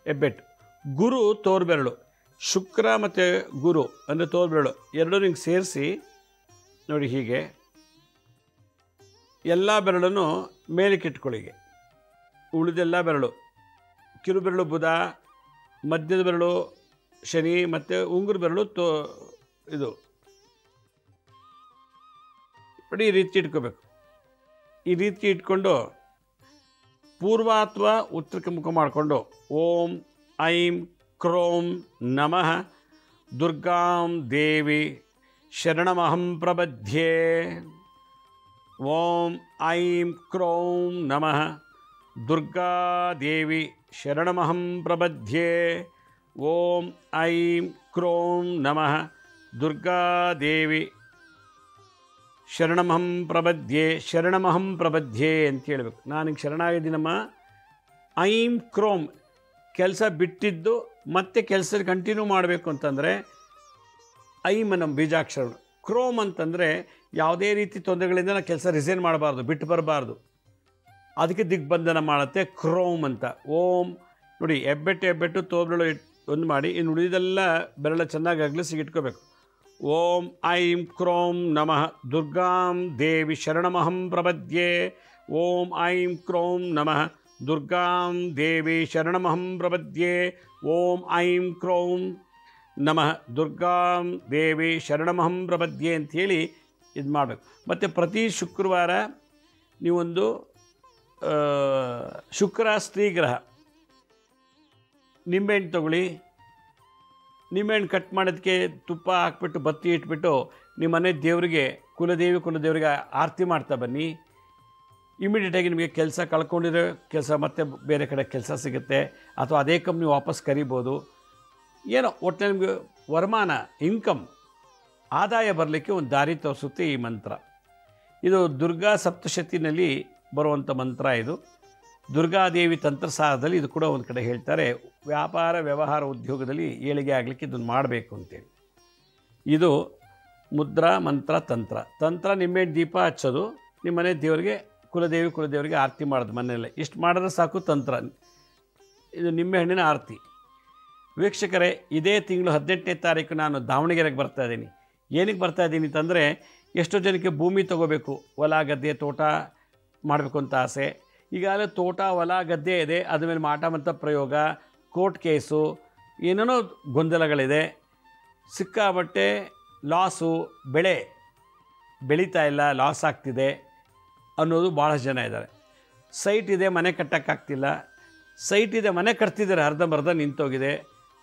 ಹೆಬ್ಬೆಟ್ಟು. ಗುರು ತೋರ್ಬೆರಳು. ಶುಕ್ರ ಮತ್ತು ಗುರು ಅಂದರೆ ತೋರ್ಬೆರಳು ಎರಡೂ ಹಿಂಗೆ ಸೇರಿಸಿ ನೋಡಿ, ಹೀಗೆ ಎಲ್ಲ ಬೆರಳನ್ನು ಮೇಲಕ್ಕೆ ಇಟ್ಕೊಳ್ಳಿಗೆ. ಉಳಿದೆಲ್ಲ ಬೆರಳು, ಕಿರು ಬೆರಳು ಬುಧ, ಮಧ್ಯದ ಬೆರಳು ಶನಿ ಮತ್ತು ಉಂಗುರ ಬೆರಳು ಇದು ನೋಡಿ, ಈ ರೀತಿ ಇಟ್ಕೋಬೇಕು. ಈ ರೀತಿ ಇಟ್ಕೊಂಡು ಪೂರ್ವ ಅಥವಾ ಉತ್ತರಕ್ಕೆ ಮುಖ ಮಾಡಿಕೊಂಡು ಓಂ ಐಂ ಕ್ರೋಂ ನಮಃ ದುರ್ಗಾಂ ದೇವಿ ಶರಣಮಹಂ ಪ್ರಪದ್ಯೆ. ಓಂ ಐಂ ಕ್ರೋಂ ನಮಃ ದುರ್ಗಾದೇವಿ ಶರಣಮಹಂ ಪ್ರಪದ್ಯೆ. ಓಂ ಐಂ ಕ್ರೋಂ ನಮಃ ದುರ್ಗಾದೇವಿ ಶರಣಮಹಂ ಪ್ರಪದ್ಯೆ. ಶರಣಮಹಂ ಪ್ರಪದ್ಯೆ ಅಂತ ಹೇಳಬೇಕು. ನಾನೀಗ ಶರಣಾಗಿದ್ದೀನಮ್ಮ. ಐಂ ಕ್ರೋಂ ಕೆಲಸ ಬಿಟ್ಟಿದ್ದು ಮತ್ತೆ ಕೆಲಸ ಕಂಟಿನ್ಯೂ ಮಾಡಬೇಕು ಅಂತಂದರೆ ಐಂ ನಮ್ಮ ಬೀಜಾಕ್ಷರಗಳು. ಕ್ರೋಮ್ ಅಂತಂದರೆ ಯಾವುದೇ ರೀತಿ ತೊಂದರೆಗಳಿಂದ ನಾವು ಕೆಲಸ ರಿಸೈನ್ ಮಾಡಬಾರ್ದು, ಬಿಟ್ಟು ಬರಬಾರ್ದು, ಅದಕ್ಕೆ ದಿಗ್ಬಂಧನ ಮಾಡುತ್ತೆ ಕ್ರೋಮ್ ಅಂತ. ಓಂ ನೋಡಿ, ಹೆಬ್ಬೆಟ್ಟು ತೋರ್ಬೆರಳು ಒಂದು ಮಾಡಿ, ಇನ್ನು ಉಳಿದೆಲ್ಲ ಬೆರಳ ಚೆನ್ನಾಗಿ ಅಗಲಿಸಿ ಇಟ್ಕೋಬೇಕು. ಓಂ ಐಂ ಕ್ರೋಂ ನಮಃ ದುರ್ಗಾಂ ದೇವಿ ಶರಣಮಹಂ ಪ್ರಪದ್ಯೆ. ಓಂ ಐಂ ಕ್ರೋಂ ನಮಃ ದುರ್ಗಾಂ ದೇವಿ ಶರಣಮಹಂ ಪ್ರಪದ್ಯೆ. ಓಂ ಐಂ ಕ್ರೋಂ ನಮಃ ದುರ್ಗಾಂ ದೇವಿ ಶರಣಮಹಂ ಪ್ರಪದ್ಯೆ ಅಂಥೇಳಿ ಇದು ಮಾಡಬೇಕು. ಮತ್ತು ಪ್ರತಿ ಶುಕ್ರವಾರ ನೀವೊಂದು ಶುಕ್ರ ಸ್ತ್ರೀ ಗ್ರಹ, ನಿಂಬೆಹಣ್ಣು ತಗೊಳ್ಳಿ. ನಿಂಬೆಹಣ್ಣು ಕಟ್ ಮಾಡೋದಕ್ಕೆ ತುಪ್ಪ ಹಾಕ್ಬಿಟ್ಟು ಬತ್ತಿ ಇಟ್ಬಿಟ್ಟು ನಿಮ್ಮ ಮನೆ ದೇವರಿಗೆ ಕುಲದೇವರಿಗೆ ಆರತಿ ಮಾಡ್ತಾ ಬನ್ನಿ. ಇಮಿಡಿಯೇಟಾಗಿ ನಿಮಗೆ ಕೆಲಸ ಕಳ್ಕೊಂಡಿರೋ ಕೆಲಸ ಮತ್ತೆ ಬೇರೆ ಕಡೆ ಕೆಲಸ ಸಿಗುತ್ತೆ, ಅಥವಾ ಅದೇ ಕಂಪ್ನಿ ವಾಪಸ್ ಕರಿಬೋದು. ಏನೋ ಒಟ್ಟಿನಲ್ಲಿ ನಿಮಗೆ ವರಮಾನ, ಇನ್ಕಮ್, ಆದಾಯ ಬರಲಿಕ್ಕೆ ಒಂದು ದಾರಿ ತೋರಿಸುತ್ತೆ ಈ ಮಂತ್ರ. ಇದು ದುರ್ಗಾ ಸಪ್ತಶತಿನಲ್ಲಿ ಬರುವಂಥ ಮಂತ್ರ. ಇದು ದುರ್ಗಾದೇವಿ ತಂತ್ರಸಾರದಲ್ಲಿ ಇದು ಕೂಡ ಒಂದು ಕಡೆ ಹೇಳ್ತಾರೆ, ವ್ಯಾಪಾರ ವ್ಯವಹಾರ ಉದ್ಯೋಗದಲ್ಲಿ ಏಳಿಗೆ ಆಗಲಿಕ್ಕೆ ಇದನ್ನು ಮಾಡಬೇಕು ಅಂತೇಳಿ. ಇದು ಮುದ್ರಾ ಮಂತ್ರ ತಂತ್ರ. ನಿಂಬೆಹಣ್ಣು ದೀಪ ಹಚ್ಚೋದು, ನಿಮ್ಮ ಮನೆ ದೇವರಿಗೆ ಕುಲದೇವರಿಗೆ ಆರತಿ ಮಾಡೋದು ಮನೆಯಲ್ಲೇ. ಇಷ್ಟು ಮಾಡಿದ್ರೆ ಸಾಕು ತಂತ್ರ. ಇದು ನಿಂಬೆಹಣ್ಣಿನ ಆರತಿ. ವೀಕ್ಷಕರೇ, ಇದೇ ತಿಂಗಳು 18ನೇ ತಾರೀಕು ನಾನು ದಾವಣಗೆರೆಗೆ ಬರ್ತಾಯಿದ್ದೀನಿ. ಏನಕ್ಕೆ ಬರ್ತಾಯಿದ್ದೀನಿ ಅಂತಂದರೆ, ಎಷ್ಟೋ ಜನಕ್ಕೆ ಭೂಮಿ ತೊಗೋಬೇಕು, ಹೊಲ ಗದ್ದೆ ತೋಟ ಮಾಡಬೇಕು ಅಂತ ಆಸೆ. ಈಗಾಗಲೇ ತೋಟ ಹೊಲ ಗದ್ದೆ ಇದೆ, ಅದ್ರ ಮೇಲೆ ಮಾಟ ಮಂತ್ರ ಪ್ರಯೋಗ, ಕೋರ್ಟ್ ಕೇಸು, ಏನೇನೋ ಗೊಂದಲಗಳಿದೆ. ಸಿಕ್ಕಾಬಟ್ಟೆ ಲಾಸು, ಬೆಳೆ ಬೆಳೀತಾ ಇಲ್ಲ, ಲಾಸ್ ಆಗ್ತಿದೆ ಅನ್ನೋದು ಭಾಳಷ್ಟು ಜನ ಇದ್ದಾರೆ. ಸೈಟ್ ಇದೆ, ಮನೆ ಕಟ್ಟೋಕ್ಕಾಗ್ತಿಲ್ಲ. ಸೈಟ್ ಇದೆ, ಮನೆ ಕಟ್ತಿದ್ದಾರೆ, ಅರ್ಧಂಬರ್ಧ ನಿಂತೋಗಿದೆ.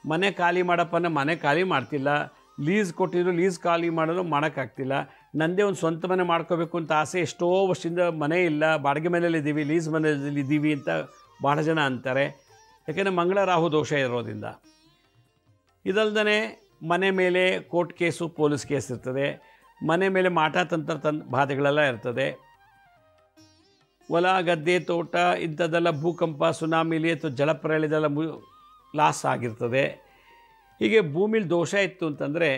ಮನೆ ಖಾಲಿ ಮಾಡಪ್ಪನ ಮನೆ ಖಾಲಿ ಮಾಡ್ತಿಲ್ಲ. ಲೀಸ್ ಕೊಟ್ಟಿದ್ರು, ಲೀಸ್ ಖಾಲಿ ಮಾಡಿದ್ರು ಮಾಡೋಕ್ಕಾಗ್ತಿಲ್ಲ. ನನ್ನದೇ ಒಂದು ಸ್ವಂತ ಮನೆ ಮಾಡ್ಕೋಬೇಕು ಅಂತ ಆಸೆ, ಎಷ್ಟೋ ವರ್ಷದಿಂದ ಮನೆ ಇಲ್ಲ, ಬಾಡಿಗೆ ಮನೇಲಿದ್ದೀವಿ, ಲೀಸ್ ಮನೇಲಿ ಇದ್ದೀವಿ ಅಂತ ಭಾಳ ಜನ ಅಂತಾರೆ. ಯಾಕೆಂದರೆ ಮಂಗಳ ರಾಹು ದೋಷ ಇರೋದ್ರಿಂದ. ಇದಲ್ದೇ ಮನೆ ಮೇಲೆ ಕೋರ್ಟ್ ಕೇಸು, ಪೊಲೀಸ್ ಕೇಸ್ ಇರ್ತದೆ. ಮನೆ ಮೇಲೆ ಮಾಟ ತಂತ್ರ ಬಾಧೆಗಳೆಲ್ಲ ಇರ್ತದೆ. ಹೊಲ ಗದ್ದೆ ತೋಟ ಇಂಥದ್ದೆಲ್ಲ ಭೂಕಂಪ, ಸುನಾಮಿಲಿ ಅಥವಾ ಜಲಪ್ರಳಯದೆಲ್ಲ ಲಾಸ್ ಆಗಿರ್ತದೆ. ಹೀಗೆ ಭೂಮಿಲಿ ದೋಷ ಇತ್ತು ಅಂತಂದರೆ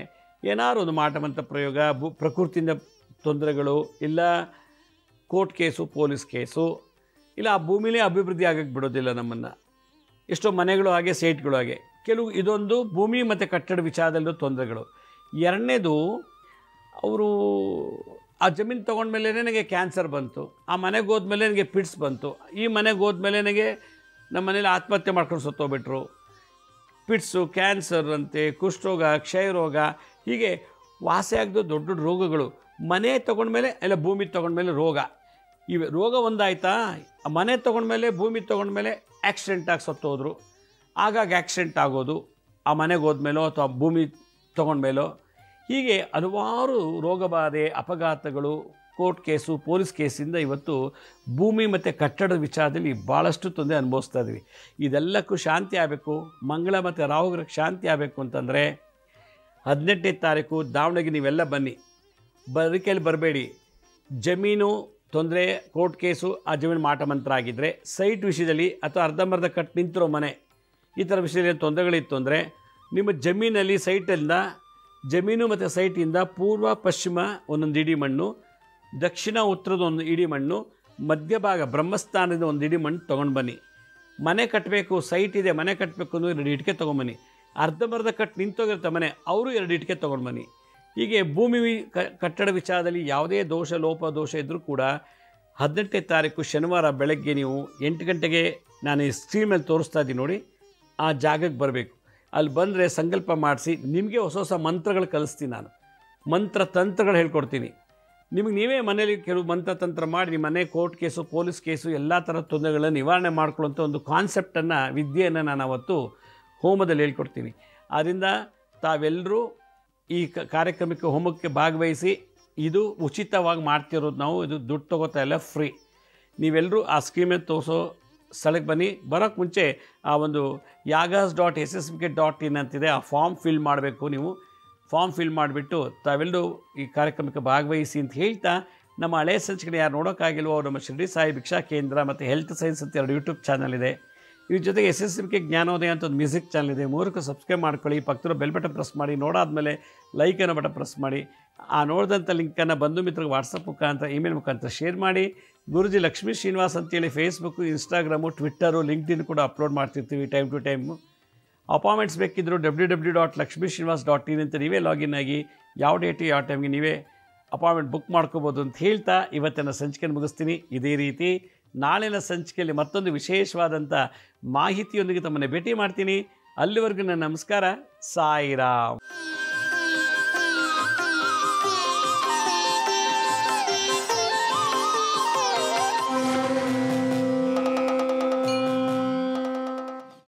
ಏನಾದ್ರು ಒಂದು ಮಾಟಮಂತ್ರ ಪ್ರಯೋಗ, ಪ್ರಕೃತಿಯಿಂದ ತೊಂದರೆಗಳು, ಇಲ್ಲ ಕೋರ್ಟ್ ಕೇಸು, ಪೊಲೀಸ್ ಕೇಸು, ಇಲ್ಲ ಆ ಭೂಮಿಲೇ ಅಭಿವೃದ್ಧಿ ಆಗಕ್ಕೆ ಬಿಡೋದಿಲ್ಲ ನಮ್ಮನ್ನು. ಎಷ್ಟೋ ಮನೆಗಳು ಹಾಗೆ, ಸೈಟ್ಗಳು ಹಾಗೆ. ಕೆಲವು ಇದೊಂದು ಭೂಮಿ ಮತ್ತು ಕಟ್ಟಡ ವಿಚಾರದಲ್ಲೂ ತೊಂದರೆಗಳು. ಎರಡನೇದು, ಅವರು ಆ ಜಮೀನು ತೊಗೊಂಡ್ಮೇಲೆ ನನಗೆ ಕ್ಯಾನ್ಸರ್ ಬಂತು, ಆ ಮನೆಗೆ ಹೋದ್ಮೇಲೆ ನನಗೆ ಪಿಟ್ಸ್ ಬಂತು, ಈ ಮನೆಗೆ ಹೋದ್ಮೇಲೆ ನನಗೆ ನಮ್ಮ ಮನೇಲಿ ಆತ್ಮಹತ್ಯೆ ಮಾಡ್ಕೊಂಡು ಸತ್ತೋಗ್ಬಿಟ್ರು. ಪಿಟ್ಸು, ಕ್ಯಾನ್ಸರ್ ಅಂತೆ, ಕುಷ್ಠರೋಗ, ಕ್ಷಯರೋಗ, ಹೀಗೆ ವಾಸಿಯಾಗದು ದೊಡ್ಡ ದೊಡ್ಡ ರೋಗಗಳು. ಮನೆ ತೊಗೊಂಡ್ಮೇಲೆ ಇಲ್ಲ ಭೂಮಿ ತೊಗೊಂಡ್ಮೇಲೆ ರೋಗ. ಇವೆ ರೋಗ ಒಂದಾಯ್ತಾ, ಮನೆ ತೊಗೊಂಡ್ಮೇಲೆ ಭೂಮಿ ತೊಗೊಂಡ್ಮೇಲೆ ಆಕ್ಸಿಡೆಂಟಾಗಿ ಸತ್ತೋದ್ರು. ಆಗಾಗ ಆಕ್ಸಿಡೆಂಟ್ ಆಗೋದು ಆ ಮನೆಗೆ ಹೋದ್ಮೇಲೋ ಅಥವಾ ಭೂಮಿ ತೊಗೊಂಡ್ಮೇಲೋ. ಹೀಗೆ ಹಲವಾರು ರೋಗಬಾಧೆ, ಅಪಘಾತಗಳು ಕೋರ್ಟ್ ಕೇಸು ಪೊಲೀಸ್ ಕೇಸಿಂದ ಇವತ್ತು ಭೂಮಿ ಮತ್ತು ಕಟ್ಟಡದ ವಿಚಾರದಲ್ಲಿ ಭಾಳಷ್ಟು ತೊಂದರೆ ಅನುಭವಿಸ್ತಾ ಇದ್ದೀವಿ. ಇದೆಲ್ಲಕ್ಕೂ ಶಾಂತಿ ಆಗಬೇಕು, ಮಂಗಳ ಮತ್ತು ರಾಹುಗ್ರಹಕ್ಕೆ ಶಾಂತಿ ಆಗಬೇಕು ಅಂತಂದರೆ 18ನೇ ತಾರೀಕು ದಾವಣಗೆರೆ ನೀವೆಲ್ಲ ಬನ್ನಿ. ಬರಿಕೆಯಲ್ಲಿ ಬರಬೇಡಿ. ಜಮೀನು ತೊಂದರೆ, ಕೋರ್ಟ್ ಕೇಸು, ಆ ಜಮೀನು ಮಾಟ ಮಂತ್ರ ಆಗಿದ್ದರೆ, ಸೈಟ್ ವಿಷಯದಲ್ಲಿ ಅಥವಾ ಅರ್ಧಂಬರ್ಧ ಕಟ್ ನಿಂತಿರೋ ಮನೆ ಈ ಥರ ವಿಷಯದಲ್ಲಿ ತೊಂದರೆಗಳಿತ್ತು ಅಂದರೆ ನಿಮ್ಮ ಜಮೀನಲ್ಲಿ ಸೈಟಿಂದ ಜಮೀನು ಮತ್ತು ಸೈಟಿಂದ ಪೂರ್ವ ಪಶ್ಚಿಮ ಒಂದೊಂದು ಇಡಿ ಮಣ್ಣು, ದಕ್ಷಿಣ ಉತ್ತರದ ಒಂದು ಇಡಿ ಮಣ್ಣು, ಮಧ್ಯಭಾಗ ಬ್ರಹ್ಮಸ್ಥಾನದ ಒಂದು ಇಡಿ ಮಣ್ಣು ತೊಗೊಂಡು ಬನ್ನಿ. ಮನೆ ಕಟ್ಟಬೇಕು, ಸೈಟ್ ಇದೆ ಮನೆ ಕಟ್ಟಬೇಕು ಅಂದರೆ 2 ಇಟ್ಟಿಗೆ ತೊಗೊಂಬನ್ನಿ. ಅರ್ಧಂಬರ್ಧ ಕಟ್ ನಿಂತೋಗಿರುತ್ತೆ ಮನೆ, ಅವರು 2 ಇಟ್ಟಿಗೆ ತೊಗೊಂಡು ಬನ್ನಿ. ಹೀಗೆ ಭೂಮಿ ಕಟ್ಟಡ ವಿಚಾರದಲ್ಲಿ ಯಾವುದೇ ದೋಷ ಲೋಪ ದೋಷ ಇದ್ದರೂ ಕೂಡ 18ನೇ ತಾರೀಕು ಶನಿವಾರ ಬೆಳಗ್ಗೆ ನೀವು 8 ಗಂಟೆಗೆ ನಾನು ಈ ಸ್ಕ್ರೀನಲ್ಲಿ ತೋರಿಸ್ತಾ ಇದ್ದೀನಿ ನೋಡಿ, ಆ ಜಾಗಕ್ಕೆ ಬರಬೇಕು. ಅಲ್ಲಿ ಬಂದರೆ ಸಂಕಲ್ಪ ಮಾಡಿಸಿ ನಿಮಗೆ ಹೊಸ ಹೊಸ ಮಂತ್ರಗಳು ಕಲಿಸ್ತೀನಿ. ನಾನು ಮಂತ್ರ ತಂತ್ರಗಳು ಹೇಳ್ಕೊಡ್ತೀನಿ. ನಿಮಗೆ ನೀವೇ ಮನೇಲಿ ಕೆಲವು ಮಂತ್ರತಂತ್ರ ಮಾಡಿ ನಿಮ್ಮ ಮನೆ ಕೋರ್ಟ್ ಕೇಸು ಪೊಲೀಸ್ ಕೇಸು ಎಲ್ಲ ಥರ ತೊಂದರೆಗಳನ್ನ ನಿವಾರಣೆ ಮಾಡ್ಕೊಳ್ಳೋಂಥ ಒಂದು ಕಾನ್ಸೆಪ್ಟನ್ನು ವಿದ್ಯೆಯನ್ನು ನಾನು ಅವತ್ತು ಹೋಮದಲ್ಲಿ ಹೇಳ್ಕೊಡ್ತೀನಿ. ಆದ್ದರಿಂದ ತಾವೆಲ್ಲರೂ ಈ ಕಾರ್ಯಕ್ರಮಕ್ಕೆ ಹೋಮಕ್ಕೆ ಭಾಗವಹಿಸಿ. ಇದು ಉಚಿತವಾಗಿ ಮಾಡ್ತಿರೋದು ನಾವು, ಇದು ದುಡ್ಡು ತೊಗೋತಾ ಇಲ್ಲ, ಫ್ರೀ. ನೀವೆಲ್ಲರೂ ಆ ಸ್ಕೀಮಲ್ಲಿ ತೋರಿಸೋ ಸ್ಥಳಕ್ಕೆ ಬನ್ನಿ. ಬರೋಕ್ಕೆ ಮುಂಚೆ ಆ ಒಂದು yagas.ssbk.in ಅಂತಿದೆ, ಆ ಫಾರ್ಮ್ ಫಿಲ್ ಮಾಡಬೇಕು. ನೀವು ಫಾರ್ಮ್ ಫಿಲ್ ಮಾಡಿಬಿಟ್ಟು ತಾವೆಲ್ಲರೂ ಈ ಕಾರ್ಯಕ್ರಮಕ್ಕೆ ಭಾಗವಹಿಸಿ ಅಂತ ಹೇಳ್ತಾ, ನಮ್ಮ ಹಳೆಯ ಸಂಚಿಕೆ ಯಾರು ನೋಡೋಕ್ಕಾಗಿಲ್ವೋ ಅವರು ನಮ್ಮ ಶಿರ್ಡಿ ಸಾಯಿ ಭಿಕ್ಷಾ ಕೇಂದ್ರ ಮತ್ತು ಹೆಲ್ತ್ ಸೈನ್ಸ್ ಅಂತ 2 ಯೂಟ್ಯೂಬ್ ಚಾನಲ್ ಇದೆ. ಇದ್ರ ಜೊತೆಗೆ SSBK ಜ್ಞಾನೋದಯ ಅಂತ ಒಂದು ಮ್ಯೂಸಿಕ್ ಚಾನಲ್ ಇದೆ. 3ಕ್ಕೂ ಸಬ್ಸ್ಕ್ರೈಬ್ ಮಾಡ್ಕೊಳ್ಳಿ. ಪಕ್ಕದ ಬೆಲ್ ಬಟನ್ ಪ್ರೆಸ್ ಮಾಡಿ. ನೋಡಾದಮೇಲೆ ಲೈಕ್ ಅನ್ನೋ ಬಟನ್ ಪ್ರೆಸ್ ಮಾಡಿ. ಆ ನೋಡಿದಂಥ ಲಿಂಕನ್ನು ಬಂಧು ಮಿತ್ರರಿಗೆ ವಾಟ್ಸಪ್ ಮುಖಾಂತರ ಇಮೇಲ್ ಮುಖಾಂತರ ಶೇರ್ ಮಾಡಿ. ಗುರುಜಿ ಲಕ್ಷ್ಮೀ ಶ್ರೀನಿವಾಸ್ ಅಂತೇಳಿ ಫೇಸ್ಬುಕ್ಕು, ಇನ್ಸ್ಟಾಗ್ರಾಮು, ಟ್ವಿಟ್ಟರು, ಲಿಂಕ್ಡ್ಇನ್ ಕೂಡ ಅಪ್ಲೋಡ್ ಮಾಡ್ತಿರ್ತೀವಿ ಟೈಮ್ ಟು ಟೈಮು. ಅಪಾಯಿಂಟ್ಮೆಂಟ್ಸ್ ಬೇಕಿದ್ದರೂ www.lakshmisrinivas.in ಅಂತ ನೀವೇ ಲಾಗಿನ್ ಆಗಿ ಯಾವ ಡೇಟು ಯಾವ ಟೈಮ್ಗೆ ನೀವೇ ಅಪಾಯಿಂಟ್ಮೆಂಟ್ ಬುಕ್ ಮಾಡ್ಕೋಬೋದು ಅಂತ ಹೇಳ್ತಾ ಇವತ್ತಿನ ಸಂಚಿಕೆಯನ್ನು ಮುಗಿಸ್ತೀನಿ. ಇದೇ ರೀತಿ ನಾಳಿನ ಸಂಚಿಕೆಯಲ್ಲಿ ಮತ್ತೊಂದು ವಿಶೇಷವಾದಂಥ ಮಾಹಿತಿಯೊಂದಿಗೆ ತಮ್ಮನ್ನು ಭೇಟಿ ಮಾಡ್ತೀನಿ. ಅಲ್ಲಿವರೆಗೂ ನನ್ನ ನಮಸ್ಕಾರ. ಸಾಯಿರಾಮ್.